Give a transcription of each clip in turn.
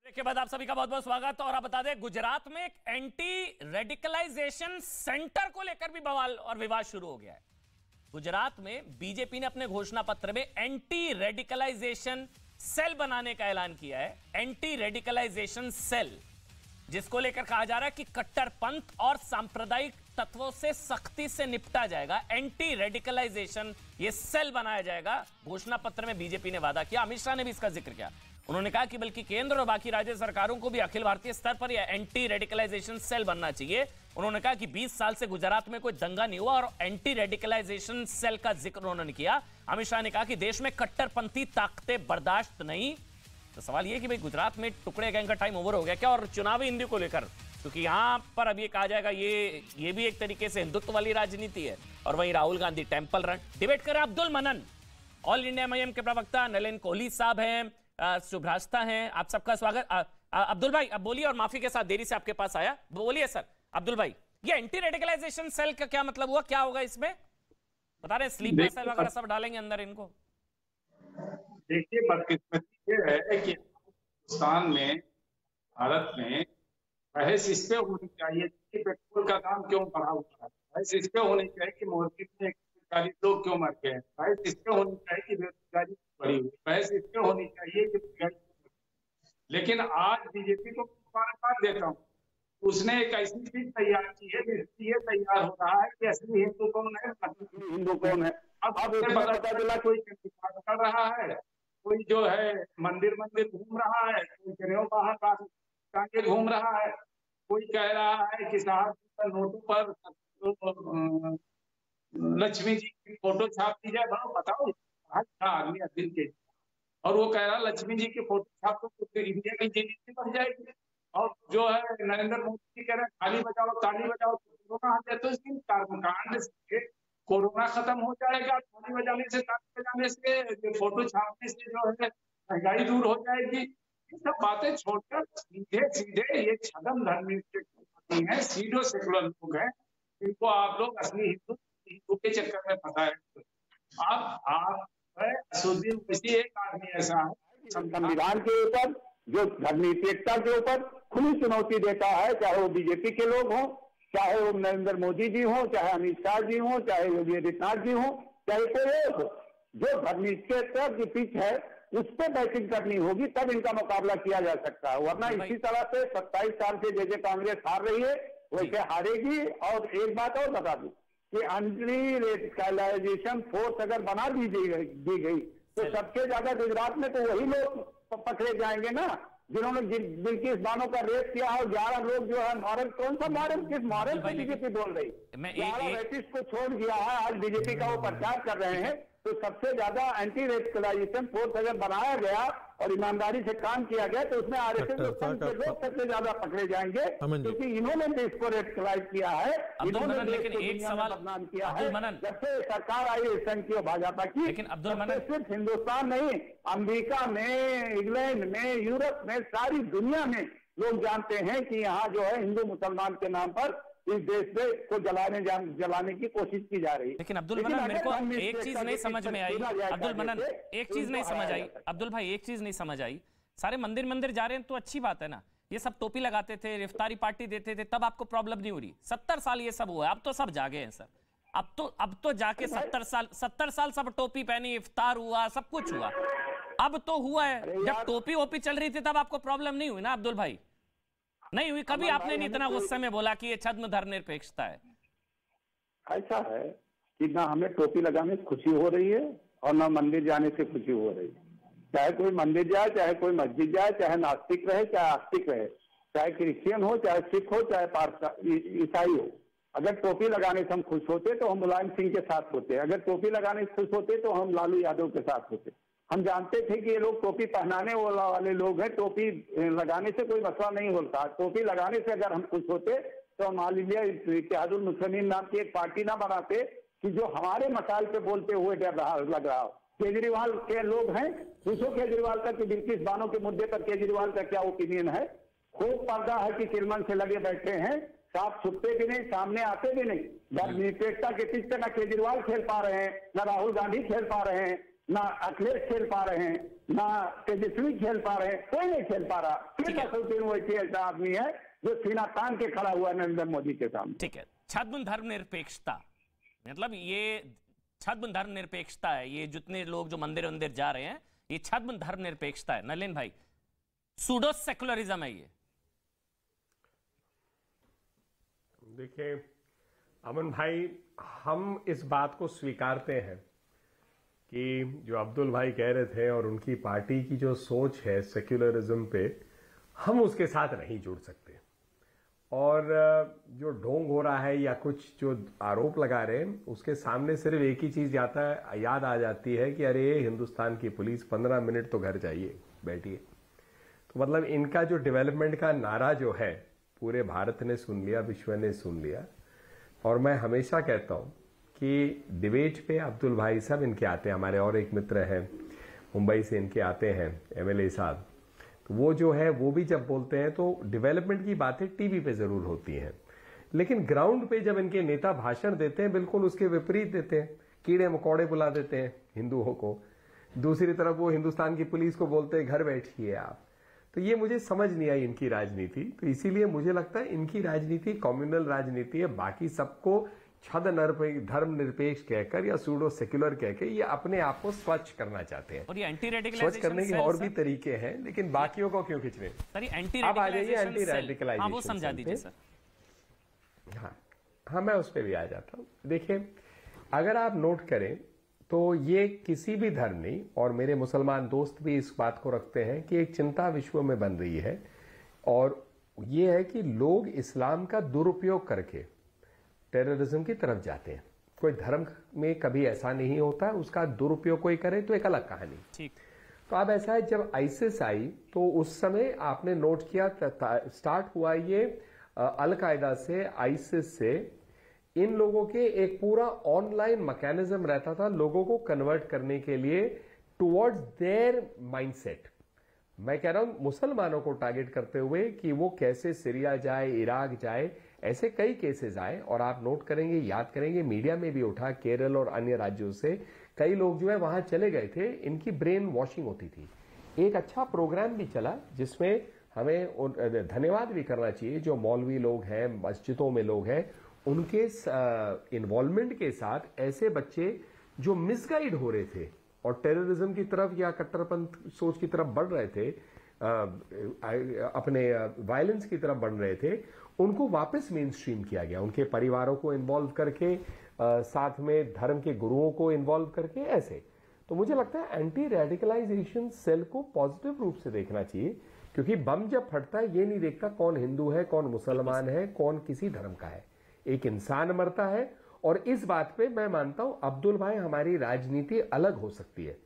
के बाद आप सभी का बहुत बहुत स्वागत। और आप बता दें, गुजरात में एक एंटी रेडिकलाइजेशन सेंटर को लेकर भी बवाल और विवाद शुरू हो गया है। गुजरात में बीजेपी ने अपने घोषणा पत्र में एंटी रेडिकलाइजेशन सेल बनाने का ऐलान किया है। एंटी रेडिकलाइजेशन सेल, जिसको लेकर कहा जा रहा है कि कट्टरपंथ और सांप्रदायिक तत्वों से सख्ती से निपटा जाएगा। एंटी रेडिकलाइजेशन ये सेल बनाया जाएगा। घोषणा पत्र में बीजेपी ने वादा किया, अमित शाह ने भी इसका जिक्र किया। उन्होंने कहा कि बल्कि केंद्र और बाकी राज्य सरकारों को भी अखिल भारतीय स्तर पर यह एंटी रेडिकलाइजेशन सेल बनना चाहिए। उन्होंने कहा कि 20 साल से गुजरात में कोई दंगा नहीं हुआ और एंटी रेडिकलाइजेशन सेल का जिक्र उन्होंने किया। अमित शाह ने कहा कि देश में कट्टरपंथी ताकतें बर्दाश्त नहीं। तो सवाल यह कि भाई गुजरात में टुकड़े गैंग का टाइम ओवर हो गया क्या? और चुनावी हिंदी को लेकर, क्योंकि यहां पर अब ये कहा जाएगा ये भी एक तरीके से हिंदुत्व वाली राजनीति है। और वहीं Rahul Gandhi temple run. Debate करें अब्दुल मनन, ऑल इंडिया एमआईएम के प्रवक्ता नलिन कोहली साहब हैं, शुभ्रास्ता हैं, आप सबका स्वागत। अब्दुल भाई अब बोलिए, और माफी के साथ देरी से आपके पास आया, बोलिए सर। अब्दुल भाई, ये एंटी रेडिकलाइजेशन सेल का क्या मतलब हुआ, क्या होगा इसमें? बता रहे स्लीपर सेल वगैरह सब डालेंगे अंदर इनको? देखिए, बदकिस्मती ये है कि हिंदुस्तान में, भारत में बहस इस पे होनी चाहिए कि पेट्रोल का दाम क्यों बढ़ा हुआ है। बहस इस पे होनी चाहिए कि मोदी में 40 लोग क्यों मर गए। बहस इस पे होनी चाहिए कि बेरोजगारी बढ़ी हुई। बहस इस पे होनी चाहिए कि, लेकिन आज बीजेपी को मुबारकबाद देता हूँ, उसने एक ऐसी चीज तैयार की है जिससे ये तैयार हो रहा है कि असली हिंदू कौन है, नकली हिंदू कौन है। अब पता चला कोई कर रहा है, कोई जो है मंदिर घूम रहा है, कोई जनेऊ बाहर टांगे घूम रहा है, कोई कह रहा है कि साहब नोटों पर लक्ष्मी जी की फोटो छाप दी जाए। बताओ आदमी दिल के, और वो कह रहा लक्ष्मी जी की फोटो छाप तो इंडिया की जीडीपी बढ़ जाएगी। और जो है नरेंद्र मोदी जी कह रहे हैं ताली बजाओ कोरोना आ जाए। तो इसकी कर्मकांड से कोरोना खत्म हो जाएगा, ताली बजाने से, फोटो छापने से जो है महंगाई दूर हो जाएगी। ये सब बातें छोड़कर सीधे ये छदम धर्मी है, सीधो सेकुलर लोग हैं, इनको आप लोग असली हिंदू के चक्कर में फंसाए। आप असुद्दीन ओवैसी एक आदमी ऐसा है संविधान के ऊपर, जो धर्मनिरपेक्षता के ऊपर खुली चुनौती देता है, चाहे वो बीजेपी के लोग हों, चाहे वो नरेंद्र मोदी जी हों, चाहे अमित शाह जी हों, चाहे योगी आदित्यनाथ जी हों, चाहे कोई और हो। जो धर्मनिरपेक्षता की पिच है उस पर बैटिंग करनी होगी, तब इनका मुकाबला किया जा सकता है। वरना इसी तरह से 27 साल से जैसे कांग्रेस हार रही है वैसे हारेगी। और एक बात और बता दूं कि एंटी रेडिकलाइजेशन फोर्स अगर बना दी गई तो सबसे ज्यादा गुजरात में तो वही लोग पकड़े जाएंगे ना जिन्होंने बिल्किस बानो का रेप किया। और 11 लोग जो है मॉरल, कौन सा मॉरल, किस मॉरल पे बीजेपी बोल रही? 11 रेपिस्ट को छोड़ दिया है, आज बीजेपी का वो प्रचार कर रहे हैं। तो सबसे ज्यादा एंटी रेडिकलाइजेशन फोर्स अगर बनाया गया और ईमानदारी से काम किया गया तो उसमें आरएसएस के लोग सबसे ज्यादा पकड़े जाएंगे, क्योंकि इन्होंने देश को रेडिकलाइज किया है, इन्होंने देश को बदनाम किया है। जब से सरकार आई है संघ की भाजपा की, लेकिन अब्दुल मनन, सिर्फ हिंदुस्तान नहीं, अमेरिका में, इंग्लैंड में, यूरोप में, सारी दुनिया में लोग जानते हैं कि यहाँ जो है हिंदू मुसलमान के नाम पर इस देश को जलाने की कोशिश की जा रही है। लेकिन अब्दुल मनन, मेरे को एक चीज नहीं समझ में आई। अब्दुल मनन, एक चीज नहीं समझ आई। अब्दुल भाई, एक चीज नहीं समझ आई। सारे मंदिर जा रहे हैं तो अच्छी बात है ना। ये सब टोपी लगाते थे, इफ्तारी पार्टी देते थे, तब आपको प्रॉब्लम नहीं हो रही। 70 साल ये सब हुआ है, अब तो सब जागे हैं सर। अब तो जाके 70 साल सब टोपी पहनी, इफ्तार हुआ, सब कुछ हुआ। अब तो हुआ है। जब टोपी वोपी चल रही थी तब आपको प्रॉब्लम नहीं हुई ना अब्दुल भाई? नहीं हुई कभी? आपने नहीं इतना गुस्से में बोला कि ये छद्म धर्मनिरपेक्षता है। ऐसा है कि ना हमें टोपी लगाने से खुशी हो रही है और ना मंदिर जाने से खुशी हो रही है। चाहे कोई मंदिर जाए, चाहे कोई मस्जिद जाए, चाहे नास्तिक रहे, चाहे आस्तिक रहे, चाहे क्रिश्चियन हो, चाहे सिख हो, चाहे ईसाई हो, अगर टोपी लगाने से हम खुश होते तो हम मुलायम सिंह के साथ होते। अगर टोपी लगाने से खुश होते तो हम लालू यादव के साथ होते। हम जानते थे कि ये लोग टोपी पहनाने वाले लोग हैं, टोपी लगाने से कोई मसला नहीं होता। टोपी लगाने से अगर हम खुश होते तो हम ऑल इंडिया इत्तेहादुल मुस्लिमीन नाम की एक पार्टी ना बनाते कि जो हमारे मसाइल पे बोलते हुए लग रहा हो। केजरीवाल के लोग हैं, पूछो केजरीवाल का कि बिल्किस बानो के मुद्दे पर केजरीवाल का क्या ओपिनियन है। खूब पर्दा है कि किलमन से लगे बैठे हैं, साफ छुपते भी नहीं, सामने आते भी नहीं। धर्मनिरपेक्षता के पिच पे न केजरीवाल खेल पा रहे हैं, न राहुल गांधी खेल पा रहे हैं। ना अखिलेश खेल पा रहे हैं, ना तेजस्वी खेल पा रहे हैं, कोई नहीं खेल पा रहा। फिर असदुद्दीन ओवैसी ऐसा आदमी है जो सीना तान के खड़ा हुआ नरेंद्र मोदी के सामने। ठीक है, छद्म धर्मनिरपेक्षता, मतलब ये छद्म धर्मनिरपेक्षता है, ये जितने लोग जो मंदिर मंदिर जा रहे हैं ये छद्म धर्मनिरपेक्षता है। नलिन भाई, सूडो सेकुलरिज्म है ये। देखिए अमन भाई, हम इस बात को स्वीकारते हैं कि जो अब्दुल भाई कह रहे थे और उनकी पार्टी की जो सोच है सेक्युलरिज्म पे, हम उसके साथ नहीं जुड़ सकते। और जो ढोंग हो रहा है या कुछ जो आरोप लगा रहे हैं, उसके सामने सिर्फ एक ही चीज याद आ जाती है कि अरे हिंदुस्तान की पुलिस 15 मिनट तो घर जाइए, बैठिए। तो मतलब इनका जो डेवलपमेंट का नारा जो है पूरे भारत ने सुन लिया, विश्व ने सुन लिया। और मैं हमेशा कहता हूं कि डिबेट पे अब्दुल भाई साहब इनके आते हैं, हमारे और एक मित्र हैं मुंबई से, इनके आते हैं एमएलए साहब, तो वो जो है वो भी जब बोलते हैं तो डेवलपमेंट की बातें टीवी पे जरूर होती हैं, लेकिन ग्राउंड पे जब इनके नेता भाषण देते हैं बिल्कुल उसके विपरीत देते हैं, कीड़े मकोड़े बुला देते हैं हिंदुओं को। दूसरी तरफ वो हिंदुस्तान की पुलिस को बोलते हैं घर बैठिए आप। तो ये मुझे समझ नहीं आई इनकी राजनीति। तो इसीलिए मुझे लगता है इनकी राजनीति कम्युनल राजनीति है। बाकी सबको छद धर्म निरपेक्ष कहकर या सूडो सेक्युलर कहकर ये अपने आप को स्वच्छ करना चाहते हैं। और ये एंटी स्वच्छ करने के और भी तरीके हैं, लेकिन बाकियों को क्यों खींच रहे? अब आ जाइए एंटी रेडिकलाइजेशन, वो समझा दीजिए सर। हाँ, मैं उस पर भी आ जाता हूँ। देखिए, अगर आप नोट करें तो ये किसी भी धर्म नहीं, और मेरे मुसलमान दोस्त भी इस बात को रखते हैं कि एक चिंता विश्व में बन रही है, और ये है कि लोग इस्लाम का दुरुपयोग करके टेररिज्म की तरफ जाते हैं। कोई धर्म में कभी ऐसा नहीं होता, उसका दुरुपयोग कोई करे तो एक अलग कहानी। ठीक। तो अब ऐसा है, जब आईसिस आई तो उस समय आपने नोट किया स्टार्ट हुआ ये अल-कायदा से, आईसिस से, इन लोगों के एक पूरा ऑनलाइन मैकेनिज्म रहता था लोगों को कन्वर्ट करने के लिए टुवर्ड्स देयर माइंडसेट। मैं कह रहा हूं मुसलमानों को टारगेट करते हुए कि वो कैसे सीरिया जाए, इराक जाए, ऐसे कई केसेस आए। और आप नोट करेंगे, याद करेंगे, मीडिया में भी उठा, केरल और अन्य राज्यों से कई लोग जो है वहां चले गए थे, इनकी ब्रेन वॉशिंग होती थी। एक अच्छा प्रोग्राम भी चला जिसमें हमें धन्यवाद भी करना चाहिए जो मौलवी लोग हैं, मस्जिदों में लोग हैं, उनके इन्वॉल्वमेंट के साथ ऐसे बच्चे जो मिसगाइड हो रहे थे और टेररिज्म की तरफ या कट्टरपंथ सोच की तरफ बढ़ रहे थे, अपने वायलेंस की तरफ बढ़ रहे थे, उनको वापस मेन स्ट्रीम किया गया, उनके परिवारों को इन्वॉल्व करके, साथ में धर्म के गुरुओं को इन्वॉल्व करके, ऐसे। तो मुझे लगता है एंटी रेडिकलाइजेशन सेल को पॉजिटिव रूप से देखना चाहिए, क्योंकि बम जब फटता है ये नहीं देखता कौन हिंदू है, कौन मुसलमान है, कौन किसी धर्म का है, एक इंसान मरता है। और इस बात पे मैं मानता हूं अब्दुल भाई, हमारी राजनीति अलग हो सकती है,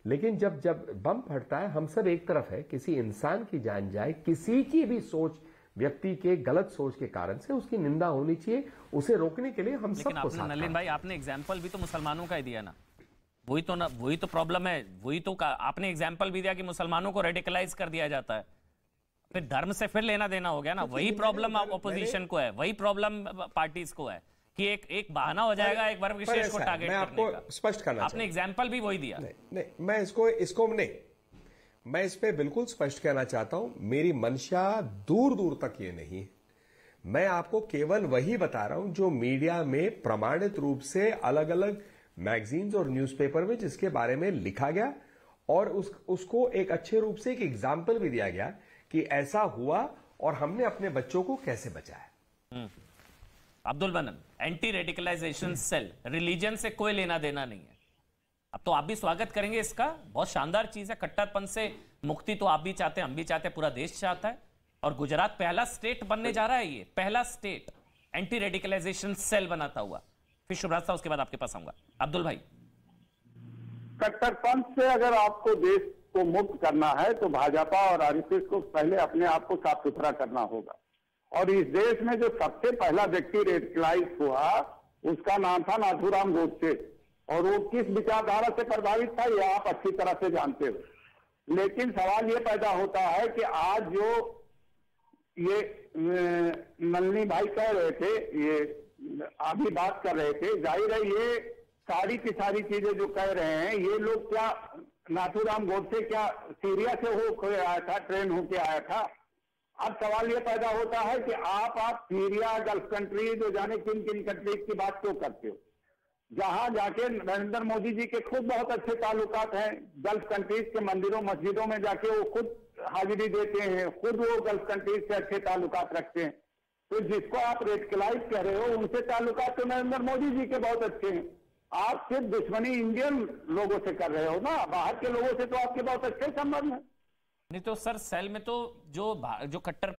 लेकिन जब बम फटता है हम सब एक तरफ है, किसी इंसान की जान जाए, किसी की भी सोच, व्यक्ति के गलत सोच के कारण से उसकी निंदा होनी चाहिए, उसे रोकने के लिए हम सबको साथ। नलिन भाई, आपने एग्जाम्पल भी तो मुसलमानों का ही दिया ना, वही तो प्रॉब्लम है, वही तो आपने एग्जाम्पल भी दिया कि मुसलमानों को रेडिकलाइज कर दिया जाता है, फिर धर्म से फिर लेना देना हो गया ना। वही प्रॉब्लम ऑपोजिशन को है, वही प्रॉब्लम पार्टीज को है कि एक बहाना हो जाएगा एक वर्ग विशेष को टारगेट करने का। आपको स्पष्ट करना, आपने एग्जाम्पल भी वही दिया। नहीं, मैं इस पे बिल्कुल स्पष्ट कहना चाहता हूं, मेरी मंशा दूर दूर तक ये नहीं है। मैं आपको केवल वही बता रहा हूं जो मीडिया में प्रमाणित रूप से अलग अलग मैगजीन्स और न्यूज़पेपर में जिसके बारे में लिखा गया, और उसको एक अच्छे रूप से एक एग्जाम्पल भी दिया गया कि ऐसा हुआ और हमने अपने बच्चों को कैसे बचाया। अब्दुल बनन, एंटी रेडिकलाइजेशन सेल, रिलीजन से कोई लेना देना नहीं है। अब तो आप भी स्वागत करेंगे इसका, बहुत शानदार चीज है। कट्टरपंथ से मुक्ति तो आप भी चाहते हैं, हम भी चाहते हैं, पूरा देश चाहता है। और गुजरात पहला स्टेट बनने जा रहा है, ये पहला स्टेट एंटी रेडिकलाइजेशन सेल बनाता हुआ। फिर शुभराज साहब, उसके बाद आपके पास आऊंगा। अब्दुल भाई, कट्टरपंथ से अगर आपको देश को मुक्त करना है तो भाजपा और आरएसएस को पहले अपने आप को साफ सुथरा करना होगा। और इस देश में जो सबसे पहला व्यक्ति रेडिकलाइज हुआ उसका नाम था नाथूराम गोडसे, और वो किस विचारधारा से प्रभावित था ये आप अच्छी तरह से जानते हो। लेकिन सवाल ये पैदा होता है कि आज जो ये नलिनी भाई कह रहे थे, ये अभी बात कर रहे थे, जाहिर है ये सारी की सारी चीजें जो कह रहे हैं, ये लोग क्या नाथूराम गोडसे क्या सीरिया से हो आया था, ट्रेन होके आया था? अब सवाल ये पैदा होता है कि आप सीरिया, गल्फ कंट्री, जो जाने किन किन कंट्रीज की बात क्यों करते हो, जहां जाके नरेंद्र मोदी जी के खुद बहुत अच्छे ताल्लुकात हैं। गल्फ कंट्रीज के मंदिरों मस्जिदों में जाके वो खुद हाजिरी देते हैं, खुद वो गल्फ कंट्रीज से अच्छे ताल्लुकात रखते हैं। तो जिसको आप रेडिकलाइज कह रहे हो, उनसे ताल्लुकात तो नरेंद्र मोदी जी के बहुत अच्छे हैं। आप सिर्फ दुश्मनी इंडियन लोगों से कर रहे हो ना, बाहर के लोगों से तो आपके बहुत अच्छे संबंध हैं। नहीं तो सर, सेल में तो जो कट्टर